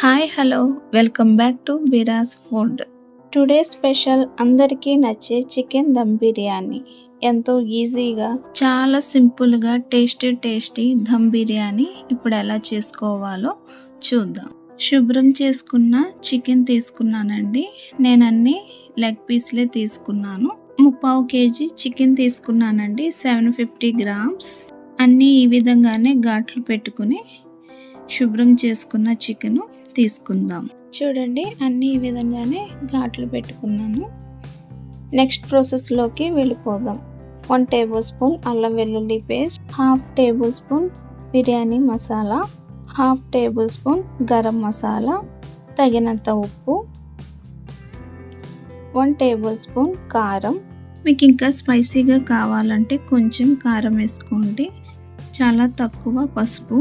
Hi hello welcome back to Biras food. Today special అందరికీ నచ్చే chicken dum biryani. ఎంతో ఈజీగా చాలా సింపుల్గా టేస్టీ దమ్ బిర్యానీ ఇప్పుడు ఎలా చేసుకోవాలో చూద్దాం. శుభ్రం చేసుకున్న చికెన్ తీసుకున్నానండి. నేను అన్ని లెగ్ పీస్లే తీసుకున్నాను. 3/4 kg చికెన్ తీసుకున్నానండి. 750 గ్రామ్స్. అన్నీ ఈ విధంగానే ఘాట్లు పెట్టుకుని శుభ్రం చేసుకున్న చికెను తీసుకుందాం. చూడండి, అన్ని ఈ విధంగానే ఘాట్లు పెట్టుకున్నాను. నెక్స్ట్ ప్రాసెస్లోకి వెళ్ళిపోదాం. 1 టేబుల్ స్పూన్ అల్లం వెల్లుల్లి paste, 1/2 tablespoon biryani masala, 1/2 tablespoon garam masala, తగినంత ఉప్పు, 1 టేబుల్ స్పూన్ కారం. మీకు ఇంకా స్పైసీగా కావాలంటే కొంచెం కారం వేసుకోండి. చాలా తక్కువ పసుపు,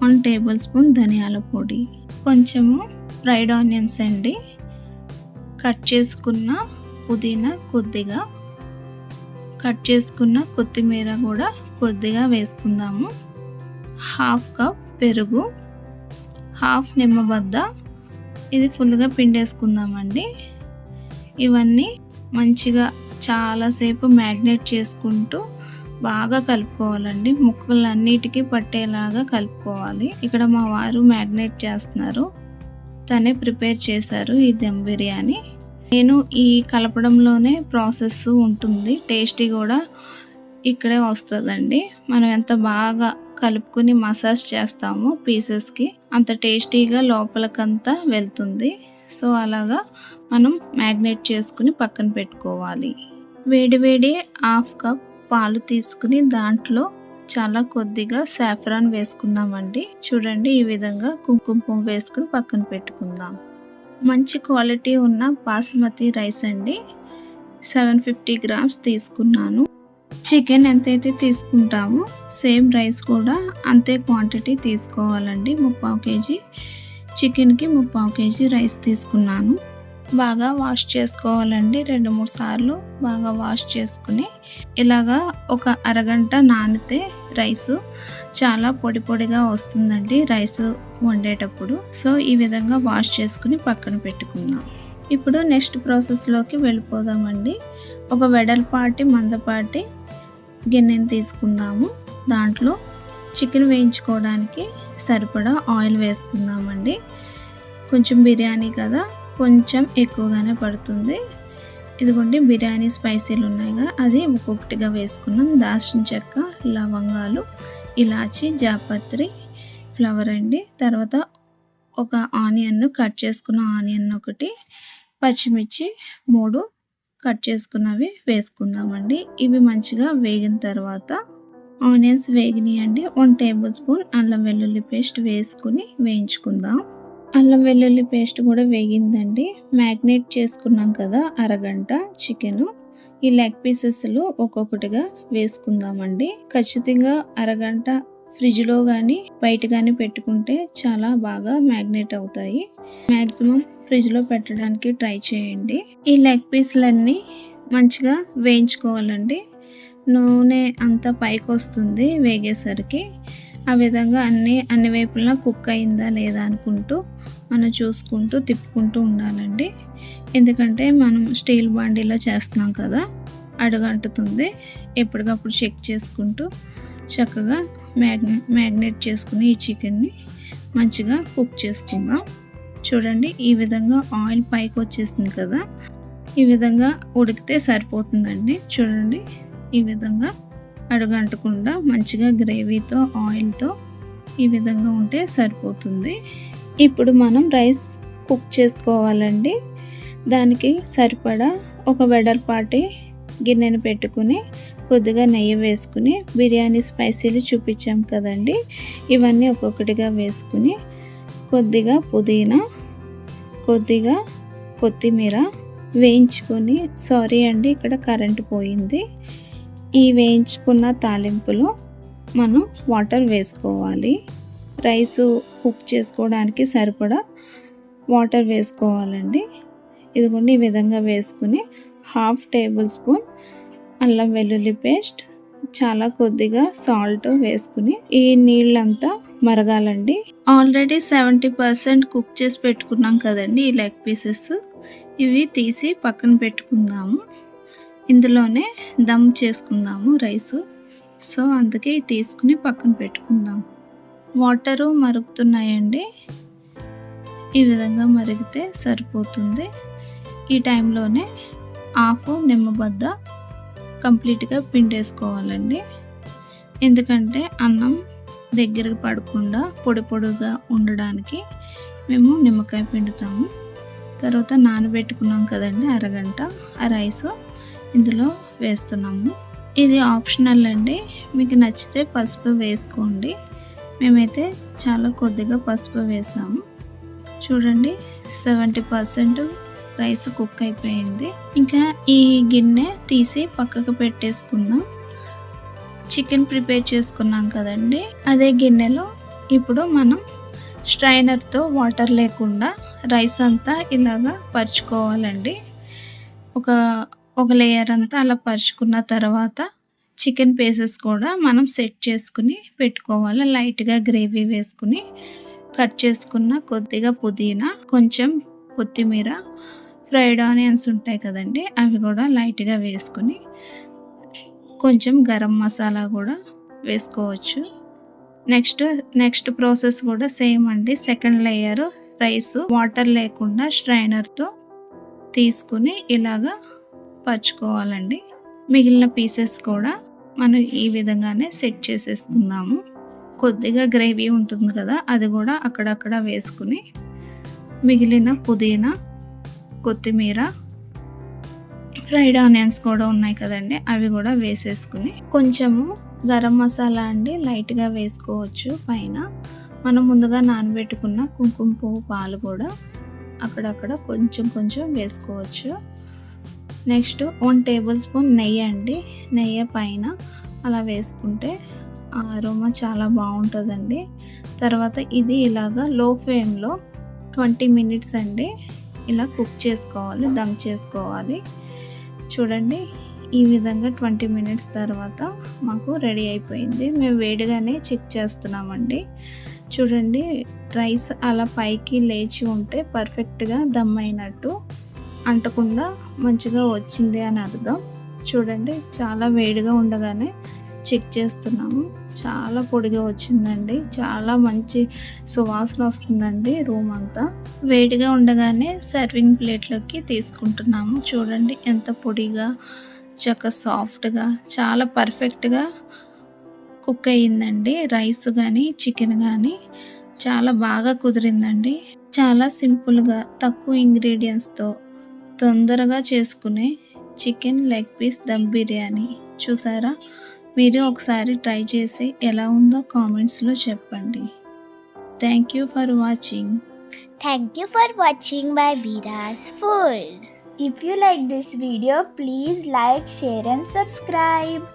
1 టేబుల్ స్పూన్ ధనియాల పొడి, కొంచెము ఫ్రైడ్ ఆనియన్స్ అండి, కట్ చేసుకున్న పుదీనా కొద్దిగా, కట్ చేసుకున్న కొత్తిమీర కూడా కొద్దిగా వేసుకుందాము. 1/2 కప్ పెరుగు, 1/2 నిమ్మబద్ద, ఇది ఫుల్గా పిండేసుకుందామండి. ఇవన్నీ మంచిగా చాలాసేపు మ్యాగ్నేట్ చేసుకుంటూ బాగా కలుపుకోవాలండి. ముక్కలన్నిటికీ పట్టేలాగా కలుపుకోవాలి. ఇక్కడ మా వారు మ్యాగ్నేట్ చేస్తున్నారు. తనే ప్రిపేర్ చేశారు ఈ దమ్ బిర్యానీ. నేను ఈ కలపడంలోనే ప్రాసెస్ ఉంటుంది. టేస్టీ కూడా ఇక్కడే వస్తుందండి. మనం ఎంత బాగా కలుపుకుని మసాజ్ చేస్తామో పీసెస్కి అంత టేస్టీగా లోపలికంతా వెళ్తుంది. సో అలాగా మనం మ్యాగ్నేట్ చేసుకుని పక్కన పెట్టుకోవాలి. వేడి 1/2 కప్ పాలు తీసుకుని దాంట్లో చాలా కొద్దిగా సాఫ్రాన్ వేసుకుందామండి. చూడండి, ఈ విధంగా కుంకుమ పువ్వు వేసుకుని పక్కన పెట్టుకుందాం. మంచి క్వాలిటీ ఉన్న బాస్మతి రైస్ అండి, 750 గ్రామ్స్ తీసుకున్నాను. చికెన్ ఎంతైతే తీసుకుంటామో సేమ్ రైస్ కూడా అంతే క్వాంటిటీ తీసుకోవాలండి. 3/4 kg చికెన్కి 3/4 kg రైస్ తీసుకున్నాను. బాగా వాష్ చేసుకోవాలండి. 2-3 సార్లు బాగా వాష్ చేసుకుని ఇలాగా ఒక అరగంట నానితే రైసు చాలా పొడిగా వస్తుందండి రైస్ వండేటప్పుడు. సో ఈ విధంగా వాష్ చేసుకుని పక్కన పెట్టుకుందాం. ఇప్పుడు నెక్స్ట్ ప్రాసెస్లోకి వెళ్ళిపోదామండి. ఒక వెడల్పాటి మందపాటి గిన్నెని తీసుకుందాము. దాంట్లో చికెన్ వేయించుకోవడానికి సరిపడా ఆయిల్ వేసుకుందామండి. కొంచెం బిర్యానీ కదా, కొంచెం ఎక్కువగానే పడుతుంది. ఇదిగోండి, బిర్యానీ స్పైసీలు ఉన్నాయిగా, అది ఒక్కొక్కటిగా వేసుకున్నాం. దాల్చిన చెక్క, లవంగాలు, ఇలాచి, జాపత్రి, ఫ్లవర్ అండి. తర్వాత ఒక ఆనియన్, కట్ చేసుకున్న ఆనియన్ ఒకటి, పచ్చిమిర్చి 3 కట్ చేసుకున్నవి వేసుకుందామండి. ఇవి మంచిగా వేగిన తర్వాత ఆనియన్స్ వేగినాయండి. 1 టేబుల్ స్పూన్ అల్లం వెల్లుల్లి పేస్ట్ వేసుకుని వేయించుకుందాం. అల్లం వెల్లుల్లి పేస్ట్ కూడా వేగిందండి. మ్యాగ్నేట్ చేసుకున్నాం కదా అరగంట చికెను, ఈ లెగ్ పీసెస్లు ఒక్కొక్కటిగా వేసుకుందామండి. ఖచ్చితంగా అరగంట ఫ్రిడ్జ్లో కానీ బయట కానీ పెట్టుకుంటే చాలా బాగా మ్యాగ్నేట్ అవుతాయి. మ్యాక్సిమం ఫ్రిడ్జ్లో పెట్టడానికి ట్రై చేయండి. ఈ లెగ్ పీస్లన్నీ మంచిగా వేయించుకోవాలండి. నూనె అంతా పైకి వస్తుంది వేగేసరికి. ఆ విధంగా అన్ని వైపులా కుక్ అయిందా లేదా అనుకుంటూ మనం చూసుకుంటూ తిప్పుకుంటూ ఉండాలండి. ఎందుకంటే మనం స్టీల్ బాండీలో చేస్తున్నాం కదా, అడుగంటుతుంది. ఎప్పటికప్పుడు చెక్ చేసుకుంటూ చక్కగా మ్యాగ్నేట్ చేసుకుని ఈ చికెన్ని మంచిగా కుక్ చేసుకుందాం. చూడండి, ఈ విధంగా ఆయిల్ పైకి వచ్చేసింది కదా, ఈ విధంగా ఉడికితే సరిపోతుందండి. చూడండి, ఈ విధంగా అడుగంటకుండా మంచిగా గ్రేవీతో ఆయిల్తో ఈ విధంగా ఉంటే సరిపోతుంది. ఇప్పుడు మనం రైస్ కుక్ చేసుకోవాలండి. దానికి సరిపడా ఒక వెడల్పాటి గిన్నెను పెట్టుకుని కొద్దిగా నెయ్యి వేసుకుని బిర్యానీ స్పైసీలు చూపించాం కదండి, ఇవన్నీ ఒక్కొక్కటిగా వేసుకుని కొద్దిగా పుదీనా, కొద్దిగా కొత్తిమీర వేయించుకొని, సారీ అండి ఇక్కడ కరెంటు పోయింది. ఈ వేయించుకున్న తాలింపులో మనం వాటర్ వేసుకోవాలి. రైసు కుక్ చేసుకోవడానికి సరిపడా వాటర్ వేసుకోవాలండి. ఇదిగోండి, ఈ విధంగా వేసుకుని 1/2 టేబుల్ స్పూన్ అల్లం వెల్లుల్లి పేస్ట్, చాలా కొద్దిగా సాల్ట్ వేసుకుని ఈ నీళ్ళంతా మరగాలండి. ఆల్రెడీ 70% కుక్ చేసి పెట్టుకున్నాం కదండి ఈ లెగ్ పీసెస్. ఇవి తీసి పక్కన పెట్టుకుందాము. ఇందులోనే దమ్ చేసుకుందాము రైసు. సో అందుకే తీసుకుని పక్కన పెట్టుకుందాం. వాటరు మరుగుతున్నాయండి. ఈ విధంగా మరిగితే సరిపోతుంది. ఈ టైంలోనే హాఫ్ నిమ్మబద్ద కంప్లీట్గా పిండేసుకోవాలండి. ఎందుకంటే అన్నం దగ్గరకు పడకుండా పొడి పొడిగా ఉండడానికి మేము నిమ్మకాయ పిండుతాము. తర్వాత నానబెట్టుకున్నాం కదండి అరగంట, ఆ రైసు ఇందులో వేస్తున్నాము. ఇది ఆప్షనల్ అండి. మీకు నచ్చితే పసుపు వేసుకోండి. మేమైతే చాలా కొద్దిగా పసుపు వేసాము. చూడండి 70% రైస్ కుక్ అయిపోయింది. ఇంకా ఈ గిన్నె తీసి పక్కకు పెట్టేసుకుందాం. చికెన్ ప్రిపేర్ చేసుకున్నాం కదండి, అదే గిన్నెలో ఇప్పుడు మనం స్ట్రైనర్తో వాటర్ లేకుండా రైస్ అంతా ఇలాగా పరుచుకోవాలండి. ఒక లేయర్ అంతా అలా పరుచుకున్న తర్వాత చికెన్ పీసెస్ కూడా మనం సెట్ చేసుకుని పెట్టుకోవాలి. లైట్గా గ్రేవీ వేసుకుని కట్ చేసుకున్న కొద్దిగా పుదీనా, కొంచెం కొత్తిమీర, ఫ్రైడ్ ఆనియన్స్ ఉంటాయి కదండి, అవి కూడా లైట్గా వేసుకుని కొంచెం గరం మసాలా కూడా వేసుకోవచ్చు. నెక్స్ట్ ప్రాసెస్ కూడా సేమ్ అండి. సెకండ్ లేయర్ రైస్ వాటర్ లేకుండా స్ట్రైనర్తో తీసుకుని ఇలాగా పరుచుకోవాలండి. మిగిలిన పీసెస్ కూడా మనం ఈ విధంగానే సెట్ చేసేసుకుందాము. కొద్దిగా గ్రేవీ ఉంటుంది కదా, అది కూడా అక్కడక్కడ వేసుకుని మిగిలిన పుదీనా, కొత్తిమీర, ఫ్రైడ్ ఆనియన్స్ కూడా ఉన్నాయి కదండి, అవి కూడా వేసేసుకుని కొంచెము గరం మసాలా అండి లైట్గా వేసుకోవచ్చు పైన. మనం ముందుగా నానబెట్టుకున్న కుంకుమ పువ్వు పాలు కూడా అక్కడక్కడ కొంచెం వేసుకోవచ్చు. నెక్స్ట్ 1 టేబుల్ స్పూన్ నెయ్యి అండి. నెయ్యి పైన అలా వేసుకుంటే ఆ అరోమా చాలా బాగుంటుందండి. తర్వాత ఇది ఇలాగా లో ఫ్లేమ్లో 20 మినిట్స్ అండి ఇలా కుక్ చేసుకోవాలి, దమ్ చేసుకోవాలి. చూడండి ఈ విధంగా 20 మినిట్స్ తర్వాత మాకు రెడీ అయిపోయింది. మేము వేడిగానే చెక్ చేస్తున్నామండి. చూడండి రైస్ అలా పైకి లేచి ఉంటే పర్ఫెక్ట్గా దమ్ అయినట్టు, అంటకుండా మంచిగా వచ్చింది అని అర్థం. చూడండి చాలా వేడిగా ఉండగానే చెక్ చేస్తున్నాము. చాలా పొడిగా వచ్చిందండి. చాలా మంచి సువాసన వస్తుందండి రూమ్ అంతా. వేడిగా ఉండగానే సర్వింగ్ ప్లేట్లోకి తీసుకుంటున్నాము. చూడండి ఎంత పొడిగా, చక్కగా సాఫ్ట్గా, చాలా పర్ఫెక్ట్గా కుక్ అయ్యిందండి. రైస్ కానీ చికెన్ కానీ చాలా బాగా కుదిరిందండి. చాలా సింపుల్గా తక్కువ ఇంగ్రీడియంట్స్తో తొందరగా చేసుకునే chicken leg piece dum biryani చూసారా? మీరు ఒకసారి ట్రై చేసి ఎలా ఉందో కామెంట్స్లో చెప్పండి. Thank you for watching. Thank you for watching my Bira's Food. If you like this video, please like, share and subscribe.